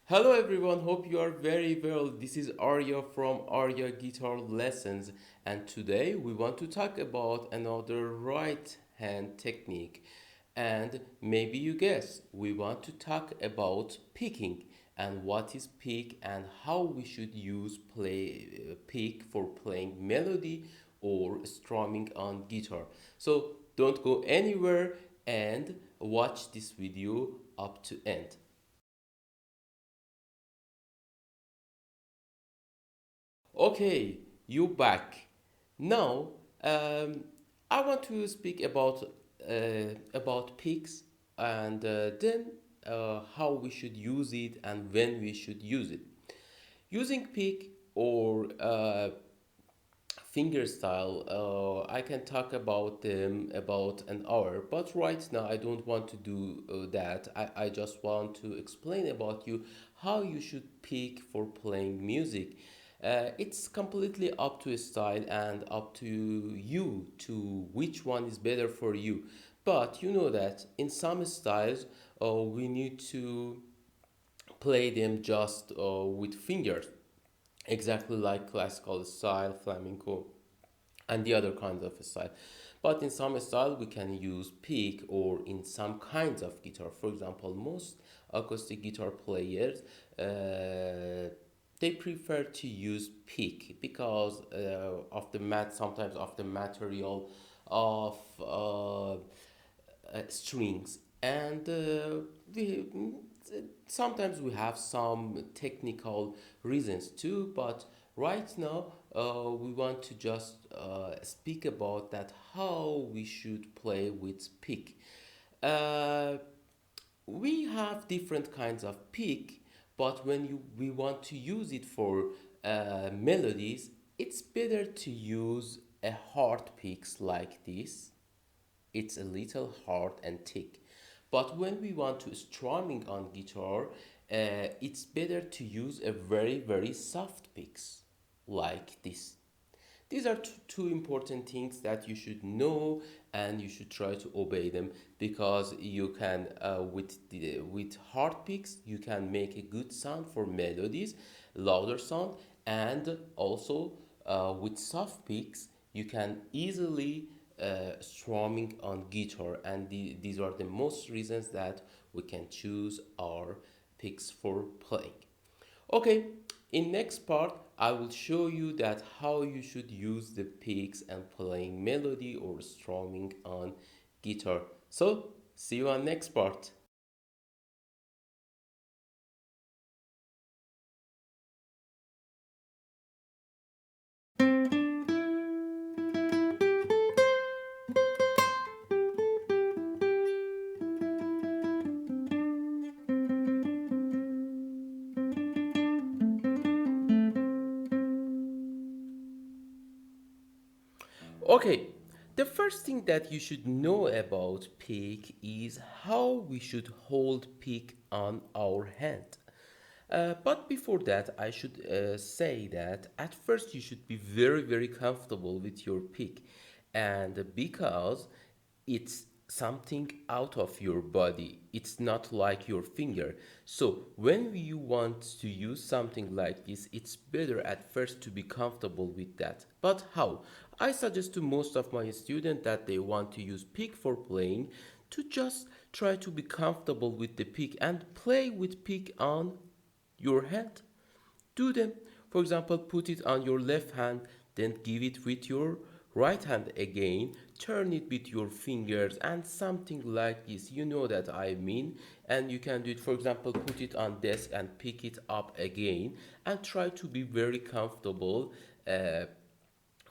Hello everyone, hope you are very well. This is Arya from Aryaguitar.lessons, and today we want to talk about another right hand technique. And maybe you guess, we want to talk about picking and what is pick and how we should use pick for playing melody or strumming on guitar. So don't go anywhere and watch this video up to end. Okay, you back. Now, I want to speak about picks and then how we should use it and when we should use it. Using pick or finger style, I can talk about them about an hour, but right now I don't want to do that. I just want to explain about you how you should pick for playing music. It's completely up to style and up to you to which one is better for you. But you know that in some styles, we need to play them just with fingers, exactly like classical style, flamenco, and the other kinds of style. But in some style, we can use pick or in some kinds of guitar. For example, most acoustic guitar players they prefer to use pick because of the sometimes of the material of strings and we sometimes we have some technical reasons too, but right now we want to just speak about that how we should play with pick. uh, we have different kinds of pick, but we want to use it for melodies, it's better to use a hard picks like this. It's a little hard and thick. But when we want to strumming on guitar, it's better to use a very soft picks like this. These are two important things that you should know and you should try to obey them because you can with hard picks you can make a good sound for melodies, louder sound, and also with soft picks you can easily strumming on guitar, and these are the most reasons that we can choose our picks for playing. Okay, in next part I will show you that how you should use the picks and playing melody or strumming on guitar. So see you on next part. Okay, the first thing that you should know about pick is how we should hold pick on our hand. But before that, I should say that at first you should be very comfortable with your pick, and because it's something out of your body, it's not like your finger. So when you want to use something like this, it's better at first to be comfortable with that. But how? I suggest to most of my students that they want to use pick for playing to just try to be comfortable with the pick and play with pick on your hand. Do them. For example, put it on your left hand, then give it with your right hand again, turn it with your fingers, and something like this. You know that I mean. And you can do it, for example, put it on desk and pick it up again, and try to be very comfortable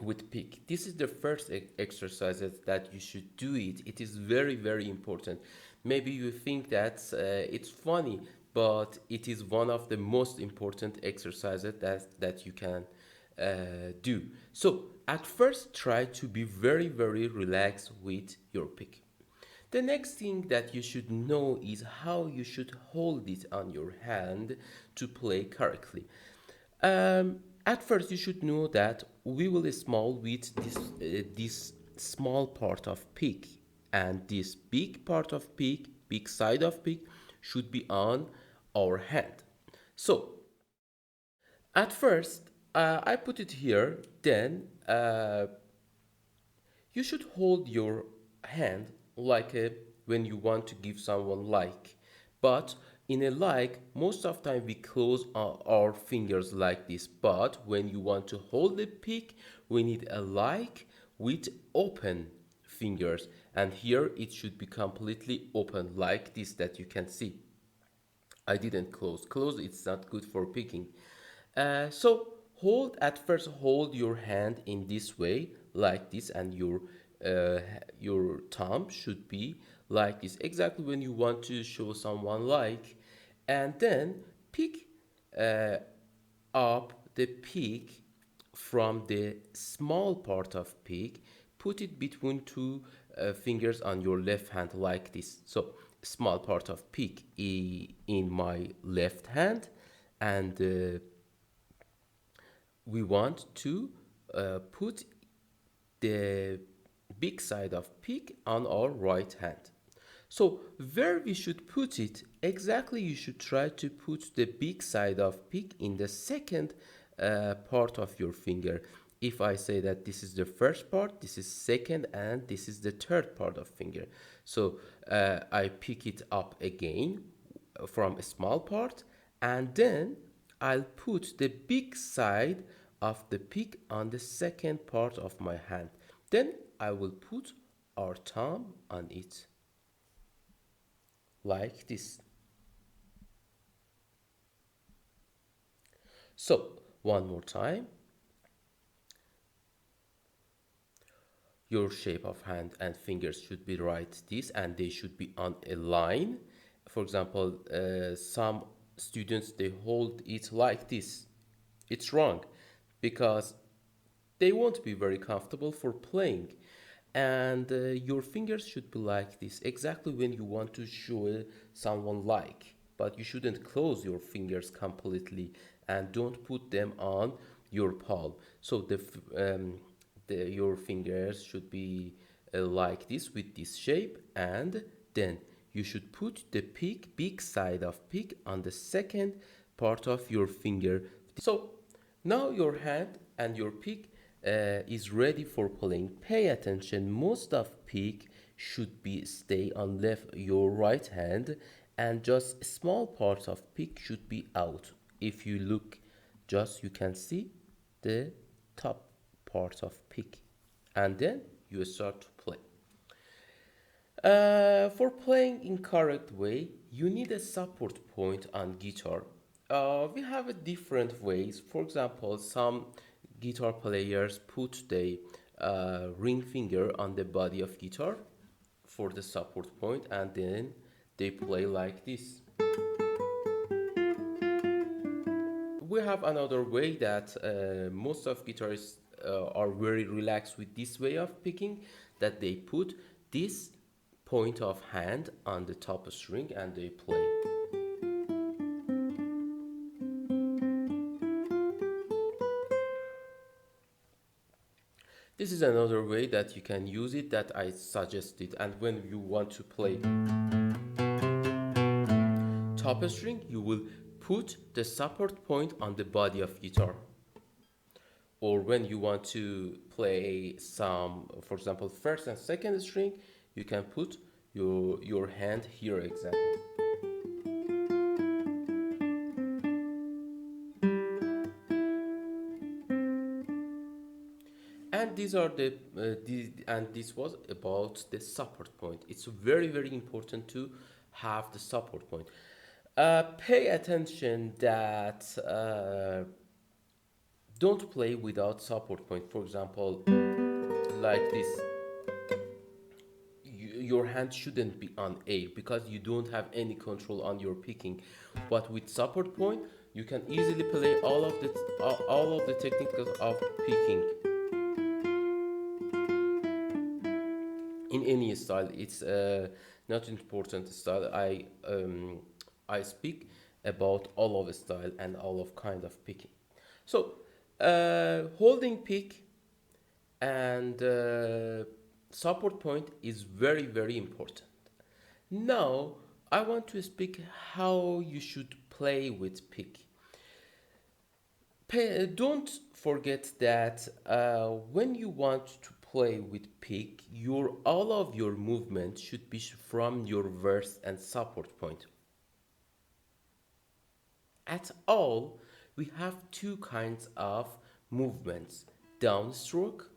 with pick. This is the first exercise that you should do it. It is very important. Maybe you think that it's funny, but it is one of the most important exercises that you can do. So at first try to be very relaxed with your pick. The next thing that you should know is how you should hold it on your hand to play correctly. At first, you should know that we will small with this small part of pick, and this big part of pick, big side of pick, should be on our hand. So at first, I put it here, then you should hold your hand like when you want to give someone like. But in a like, most of the time we close our fingers like this. But when you want to hold the pick, we need a like with open fingers. And here it should be completely open like this that you can see. I didn't close. Close, it's not good for picking. So hold at first. Hold your hand in this way, like this, and uh, your thumb should be like this. Exactly when you want to show someone like, and then pick uh, up the pick from the small part of pick, put it between two fingers on your left hand like this. So small part of pick in my left hand, and we want to put the big side of pick on our right hand. So where we should put it, exactly you should try to put the big side of pick in the second part of your finger. If I say that this is the first part, this is second, and this is the third part of finger. So I pick it up again from a small part, and then I'll put the big side of the pick on the second part of my hand. Then I will put our thumb on it like this. So one more time, your shape of hand and fingers should be right this, and they should be on a line. For example, some students, they hold it like this. It's wrong because they won't be very comfortable for playing. And your fingers should be like this, exactly when you want to show someone like. But you shouldn't close your fingers completely, and don't put them on your palm. So your fingers should be like this with this shape, and then you should put the pick, big side of pick, on the second part of your finger. So now your hand and your pick is ready for playing. Pay attention. Most of pick should be stay on left your right hand, and just small parts of pick should be out. If you look, just you can see the top part of pick, and then you start to play. For playing in correct way, you need a support point on guitar. We have a different ways. For example, some guitar players put the ring finger on the body of guitar for the support point, and then they play like this. We have another way that most of guitarists are very relaxed with this way of picking, that they put this point of hand on the top string and they play. This is another way that you can use it that I suggested. And when you want to play top string, you will put the support point on the body of guitar. Or when you want to play some, for example, first and second string, you can put your hand here exactly. And these are and this was about the support point. It's very important to have the support point. Pay attention that don't play without support point. For example, like this, your hand shouldn't be on air because you don't have any control on your picking. But with support point, you can easily play all of the techniques of picking in any style. It's not important style. I speak about all of style and all of kind of picking. So holding pick and support point is very important. Now I want to speak how you should play with pick. Don't forget that when you want to play with pick, all of your movement should be from your verse and support point. At all, we have two kinds of movements: downstroke,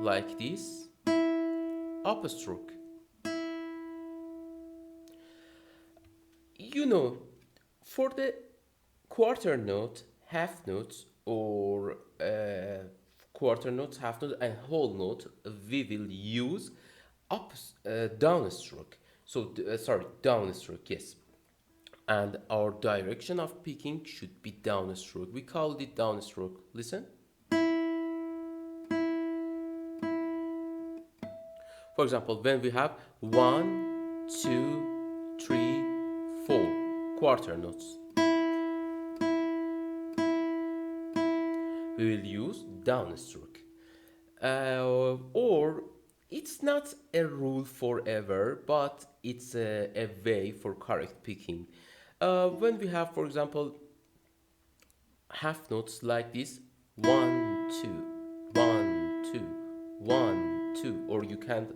like this, upstroke. You know, for the quarter note, half notes, or quarter notes, half note, and whole note, we will use downstroke. Sorry, downstroke, yes. And our direction of picking should be downstroke. We call it downstroke. Listen. For example, when we have 1, 2, 3, 4 quarter notes, we will use downstroke. Or it's not a rule forever, but it's a way for correct picking. When we have, for example, half notes like this: 1, 2, 1, 2, 1, 2, or you can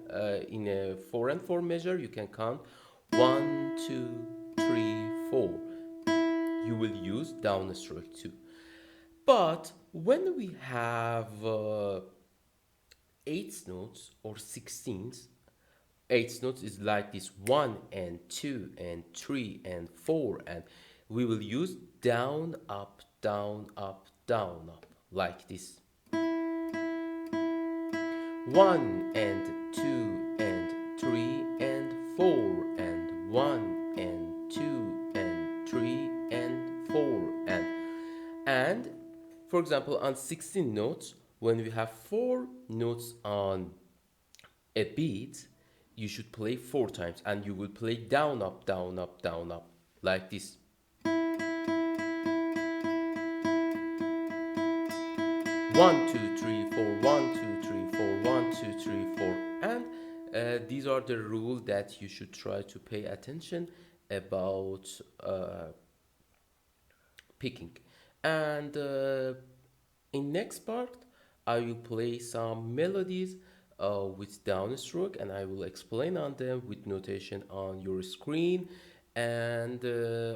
in a 4/4 measure you can count 1, 2, 3, 4. You will use downstroke too. But when we have eighth notes or sixteenths, eighth notes is like this: 1 and 2 and 3 and 4, and we will use down, up, down, up, down, up, like this. 1 and 2 and 3 and 4, and 1 and 2 and 3 and 4, and for example, on 16 notes, when we have 4 notes on a beat, you should play 4 times, and you will play down, up, down, up, down, up, like this. 1, 2, 3, 4, 1, 2, 3, 4, 1, 2, 3, 4, and these are the rules that you should try to pay attention about picking. And in next part, I will play some melodies with downstroke, and I will explain on them with notation on your screen, and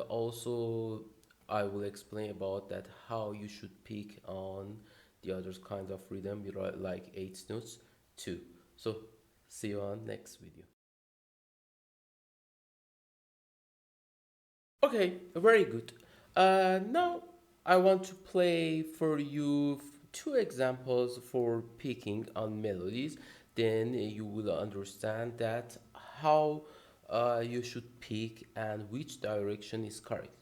also I will explain about that how you should pick on the other kinds of rhythm, like eighth notes too. So see you on next video. Okay, very good. Now I want to play for you two examples for picking on melodies. Then you will understand that how you should pick and which direction is correct.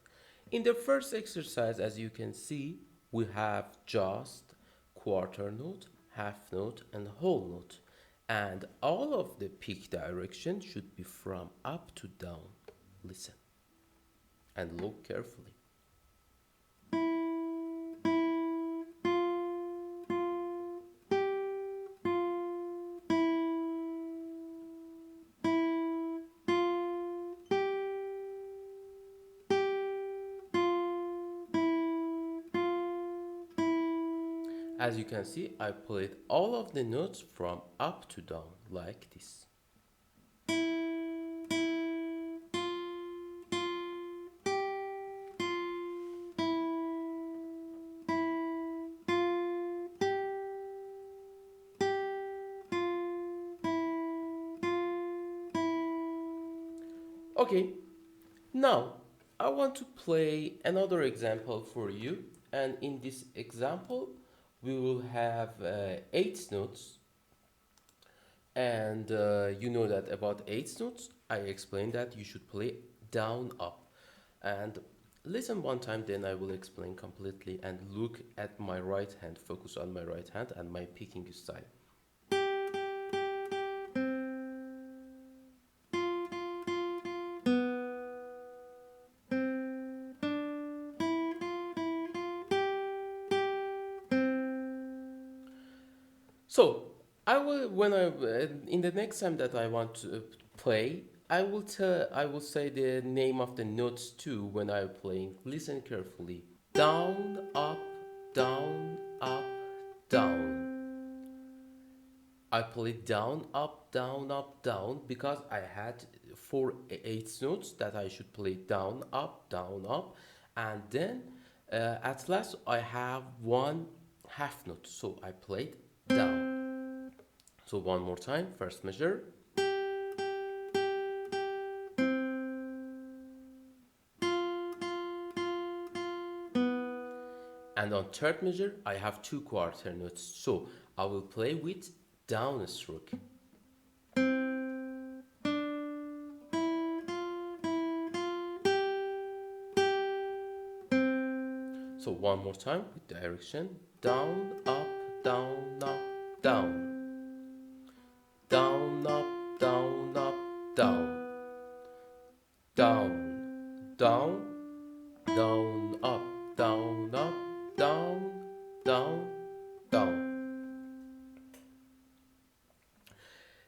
In the first exercise, as you can see, we have just quarter note, half note, and whole note. And all of the pick direction should be from up to down. Listen and look carefully. As you can see, I played all of the notes from up to down, like this. Okay, now I want to play another example for you, and in this example we will have 8 notes, and you know that about 8 notes I explained that you should play down, up, and listen one time, then I will explain completely, and look at my right hand, focus on my right hand and my picking style. So I will, when I in the next time that I want to play, I will say the name of the notes too when I'm playing. Listen carefully. Down, up, down, up, down. I played down, up, down because I had four eighth notes that I should play down, up, and then at last I have one half note, so I played down. So one more time, first measure, and on third measure I have two quarter notes, so I will play with down stroke. So one more time with direction, down, up, down, down, up, down, up, down, down, down, down, up, down, up, down, down, down.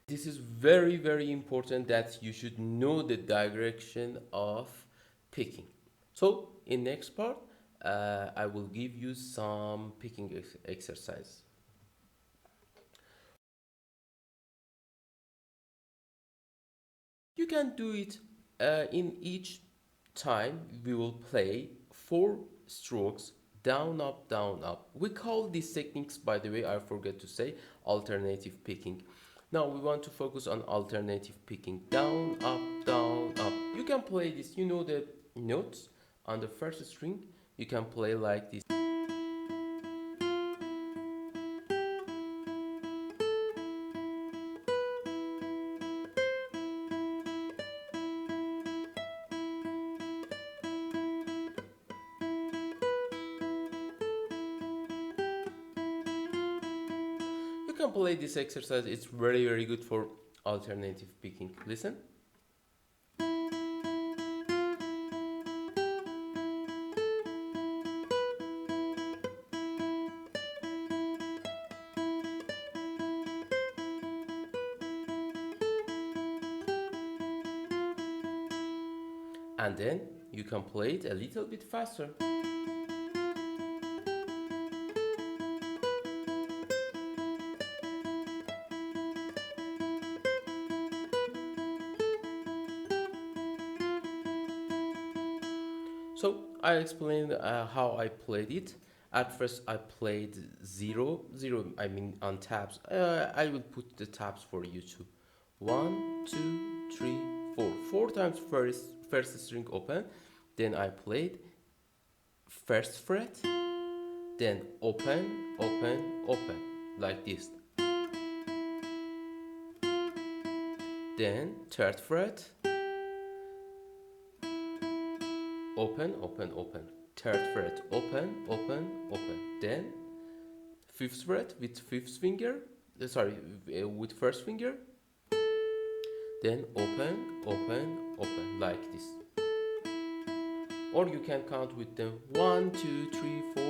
This is very, very important that you should know the direction of picking. So in next part, I will give you some picking exercise. You can do it in each time we will play four strokes down, up. We call these techniques, by the way, I forgot to say, alternative picking. Now we want to focus on alternative picking, down, up, down, up. You can play this, you know the notes on the first string, you can play like this. You can play this exercise, it's very, very good for alternative picking. Listen. And then you can play it a little bit faster. So I explained how I played it. At first I played 0, I mean on tabs. I will put the tabs for you too. 1, 2, 3, 4. Four times first string open. Then I played first fret. Then open, like this. Then third fret. Open, third fret, open. Then fifth fret with fifth finger, with first finger. Then open, like this. Or you can count with them 1, 2, 3, 4.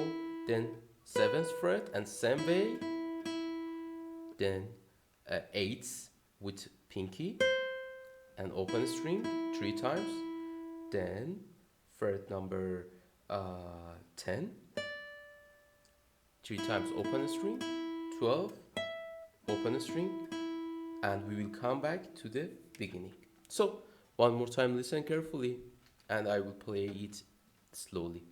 Then seventh fret and same way. Then eighths with pinky and open string 3 times. Then fret number 10, 3 times open string, 12, open string, and we will come back to the beginning. So one more time, listen carefully, and I will play it slowly.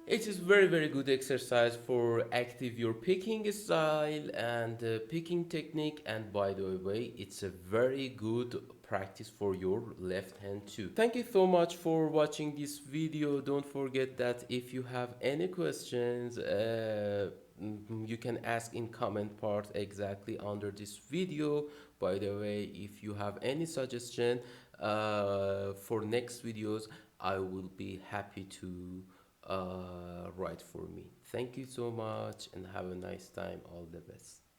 It is very, very good exercise for active your picking style and picking technique, and by the way it's a very good practice for your left hand too. Thank you so much for watching this video. Don't forget that if you have any questions you can ask in comment part exactly under this video. By the way, if you have any suggestion for next videos, I will be happy to right for me. Thank you so much and have a nice time. All the best.